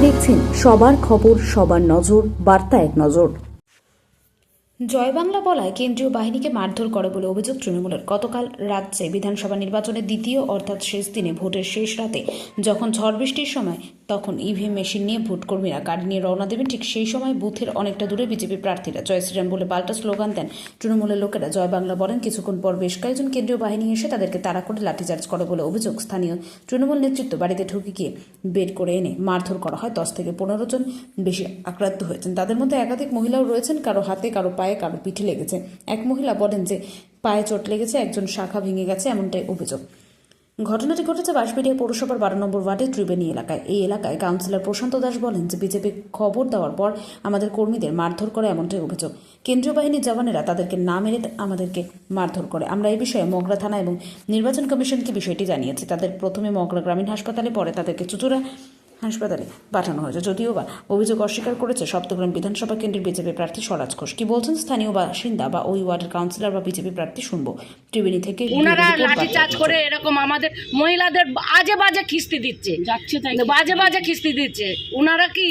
দেখছেন সবার খবর, সবার নজর, বার্তা এক নজর। জয় বাংলা বলায় কেন্দ্রীয় বাহিনীকে মারধর করে বলে অভিযোগ তৃণমূলের। গতকাল রাজ্যে বিধানসভা নির্বাচনের দ্বিতীয় অর্থাৎ শেষ দিনে ভোটের শেষ রাতে যখন ঝড় বৃষ্টির সময় তখন ইভিএম মেশিন নিয়ে ভোটকর্মীরা গাড়ি নিয়ে রওনা দেবেন, ঠিক সেই সময় বুথের অনেকটা দূরে বিজেপি প্রার্থীরা জয় শ্রীরাম বলে পাল্টা স্লোগান দেন। তৃণমূলের লোকেরা জয় বাংলা বলেন। কিছুক্ষণ পর বেশ কয়েকজন কেন্দ্রীয় বাহিনী এসে তাদেরকে তাড়া করে লাঠিচার্জ করে বলে অভিযোগ। স্থানীয় তৃণমূল নেতৃত্ব বাড়িতে ঢুকে গিয়ে বের করে এনে মারধর করা হয়। 10 থেকে 15 জন বেশি আক্রান্ত হয়েছেন। তাদের মধ্যে একাধিক মহিলাও রয়েছেন। কারো হাতে, কারো পায়ে, কারো পিঠে লেগেছে। এক মহিলা বলেন যে পায়ে চোট লেগেছে, একজন শাখা ভেঙে গেছে, এমনটাই অভিযোগ। ঘটনাটি ঘটেছে বাঁশবেড়িয়া পৌরসভার 12 নম্বর ওয়ার্ডের ত্রিবেণী এলাকায়। এই এলাকায় কাউন্সিলর প্রশান্ত দাস বলেন যে বিজেপি খবর দেওয়ার পর আমাদের কর্মীদের মারধর করে, এমনটাই অভিযোগ। কেন্দ্রীয় বাহিনীর জওয়ানেরা তাদেরকে না মেরে আমাদেরকে মারধর করে। আমরা এই বিষয়ে মগরা থানা এবং নির্বাচন কমিশনকে বিষয়টি জানিয়েছি। তাদের প্রথমে মগরা গ্রামীণ হাসপাতালে, পরে তাদেরকে চুচুড়া হাসপাতালে পাঠানো হয়েছে। যদিও বা অভিযোগ অস্বীকার করেছে সপ্তগ্রাম বিধানসভা কেন্দ্রের বিজেপি প্রার্থী স্বরাজ ঘোষ। কি বলছেন স্থানীয় বাসিন্দা বা ওই ওয়ার্ডের কাউন্সিলর বা বিজেপি প্রার্থী শুনবো। ত্রিবেণী থেকে ওনারা লাঠিচার্জ করে এরকম আমাদের মহিলাদের বাজে বাজে কিস্তি দিচ্ছে, বাজে বাজে কিস্তি দিচ্ছে। ওনারা কি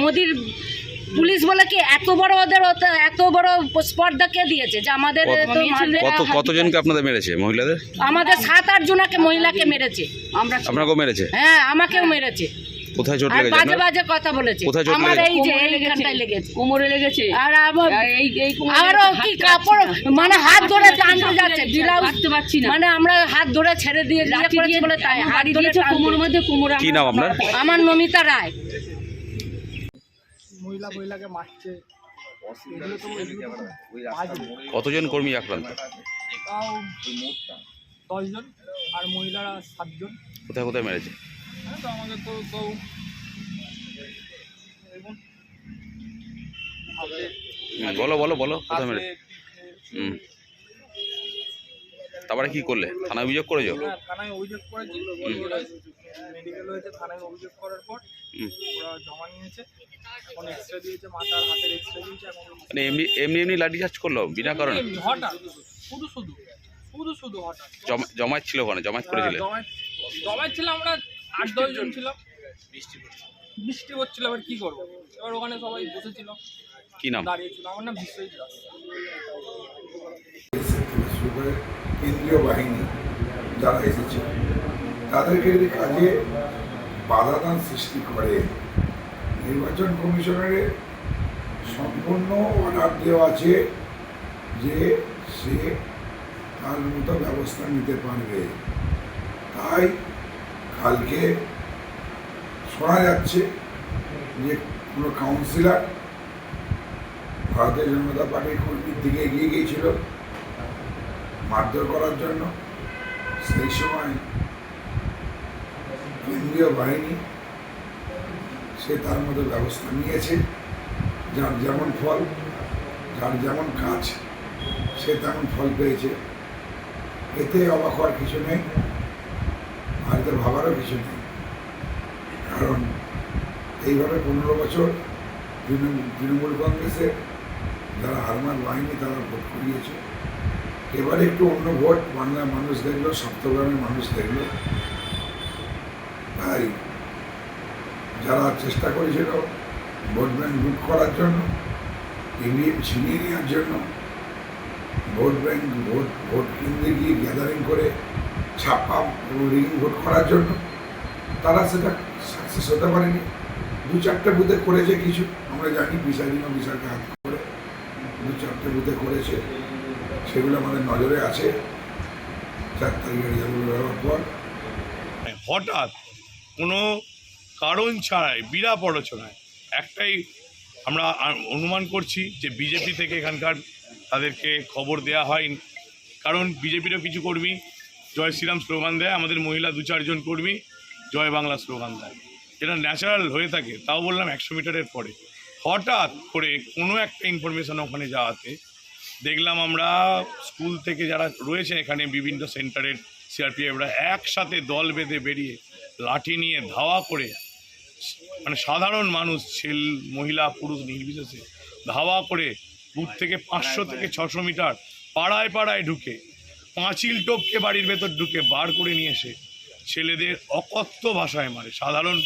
মোদির পুলিশ বলে কি এত বড় ওদের এত বড় স্পর্ধা কে দিয়েছে যে আমাদের কতজনকে আপনাদের মেরেছে? মহিলাদের আমাদের 7-8 জনকে মহিলাকে মেরেছে। আপনাকেও মেরেছে? হ্যাঁ, আমাকেও মেরেছে। কোথায় চোট লেগেছে? বাজে বাজে কথা বলেছে। আমার এই যে এইখানটায় লেগেছে, কোমরে লেগেছে। আর আরো কি কাপড় মানে হাত ধরে টানতে যাচ্ছে, ব্লাউজ হাঁটতে পারছি না, মানে আমরা হাত ধরে ছেড়ে দিয়ে করেছি বলে তাই হাত ধরেছে কোমরের মধ্যে। কোমরে কি নাম আপনার? আমার নমিতা রায়। মহিলাকে মারছে। কতজন কর্মী আক্রান্ত? তাও 10 জন আর মহিলারা 7 জন। কোথায় কোথায় মেরেছে? হ্যাঁ, তো আমাকে তো কেউ বলো বলো বলো কোথায় মেরেছে? তারপরে কি করলে? থানায় অভিযোগ করেছো? হ্যাঁ, থানায় অভিযোগ করেছি। মেডিকেল হয়েছে, থানায় অভিযোগ করার পর ওরা জমা নিয়েছে। এখন এক্সরে দিয়েছে, মাথার হাতের এক্সরে দিয়েছে। এখন মানে এমনি লাঠিচার্জ করলো বিনা কারণে? হঠাৎ শুধু হঠাৎ। জমায়েত ছিল ওখানে? জমায়েত করেছিল? জমায়েত ছিল, আমরা 8-10 জন ছিলাম। বৃষ্টি হচ্ছিল, এবার কি করবো? এবার ওখানে সবাই বসেছিল। কি নাম? দাঁড়িয়েছিল। আমার নাম বিশ্বজিৎ দাস। কেন্দ্রীয় বাহিনী যারা এসেছে তাদেরকে যদি কাজে বাধাদান সৃষ্টি করে, নির্বাচন কমিশনারের সম্পূর্ণ অর্ডার দেওয়া আছে যে সে তার মতো ব্যবস্থা নিতে পারবে। তাই কালকে শোনা যাচ্ছে যে কোনো কাউন্সিলর ভারতীয় জনতা পার্টির কর্মীর দিকে এগিয়ে গিয়েছিল মারধর করার জন্য। সেই সময় কেন্দ্রীয় বাহিনী সে তার মতো ব্যবস্থা নিয়েছে। যার যেমন ফল, যার যেমন কাজ, সে তেমন ফল পেয়েছে। এতে অবাক হওয়ার কিছু নেই, আর এতে ভাবারও কিছু নেই। কারণ এইভাবে 15 বছর তৃণমূল কংগ্রেসের যারা হারমার বাহিনী তারা ভোট করিয়েছে। এবারে একটু অন্য ভোট বাংলার মানুষ দেখলো, সপ্তগ্রামের মানুষ দেখলো। তাই যারা চেষ্টা করেছিল ভোট ব্যাংক লুট করার জন্য, ইভিএম ছিনিয়ে নেওয়ার জন্য, ভোট ব্যাংক ভোট কেন্দ্রে গিয়ে গ্যাদারিং করে ছাপ্পা এবং রিগিং ভোট করার জন্য, তারা সেটা সাকসেস হতে পারেনি। 2-4টে বুথে করেছে কিছু, আমরা জানি প্রিসাইডিং অফিসারকে হাত করে 2-4টে বুথে করেছে। সেগুলো আমাদের নজরে আছে। 4 তারিখের রেজাল্ট হওয়ার পর হঠাৎ কোনো কারণ ছাড়াই বিনা প্ররোচনায় একটাই আমরা অনুমান করছি যে বিজেপি থেকে এখানকার তাদেরকে খবর দেওয়া হয়নি। কারণ বিজেপিরও কিছু কর্মী জয় শ্রীরাম স্লোগান দেয়, আমাদের মহিলা 2-4 জন কর্মী জয় বাংলা স্লোগান দেয়, যেটা ন্যাচারাল হয়ে থাকে। তাও বললাম 100 মিটারের পরে হঠাৎ করে কোনো একটা ইনফরমেশন ওখানে যাওয়াতে দেখলাম আমরা স্কুল থেকে যারা রয়েছেন এখানে বিভিন্ন সেন্টারের সিআরপিএফরা একসাথে দল বেঁধে বেরিয়ে লাঠি নিয়ে ধাওয়া করে, মানে সাধারণ মানুষ, মহিলা পুরুষ নির্বিশেষে ধাওয়া করে বুথ থেকে 500 থেকে 600 মিটার পাড়ায় পাড়ায় ঢুকে পাঁচিল টপকে বাড়ির ভেতর ঢুকে বার করে নিয়ে এসে ছেলেদের অকথ্য ভাষায় মারে। সাধারণ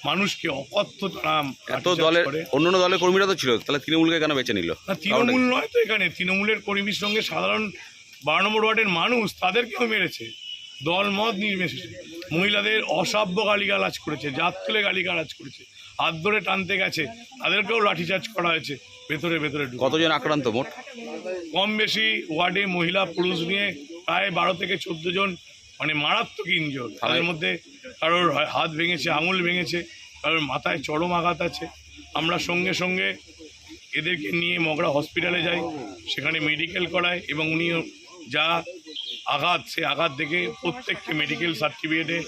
মানুষকে অকথ্য তারা এত লাঠিচার্জ দলের করে। অন্যান্য দলের কর্মীরা তো ছিল, তাহলে তৃণমূলকে কেন বেছে নিল? না, তৃণমূল নয় তো, এখানে তৃণমূলের কর্মীর সঙ্গে সাধারণ 12 নম্বর ওয়ার্ডের মানুষ তাদেরকেও মেরেছে, দল মত নির্বিশেষে। মহিলাদের অসভ্য গালিগালাজ করেছে, জাত তুলে গালিগালাজ করেছে, হাত ধরে টানতে গেছে, তাদেরকেও লাঠিচার্জ করা হয়েছে ভেতরে ভেতরে ঢুকে। কতজন আক্রান্ত মোট? কম বেশি ওয়ার্ডে মহিলা পুরুষ নিয়ে প্রায় 12 থেকে 14 জন, মানে মারাত্মক ইনজোর। তাদের মধ্যে কারোর হাত ভেঙেছে, আঙুল ভেঙেছে, কারোর মাথায় চরম আঘাত আছে। আমরা সঙ্গে সঙ্গে এদেরকে নিয়ে মগরা হসপিটালে যাই, সেখানে মেডিকেল করায় এবং উনি যা আঘাত, সে আঘাত দেখে প্রত্যেককে মেডিকেল সার্টিফিকেটে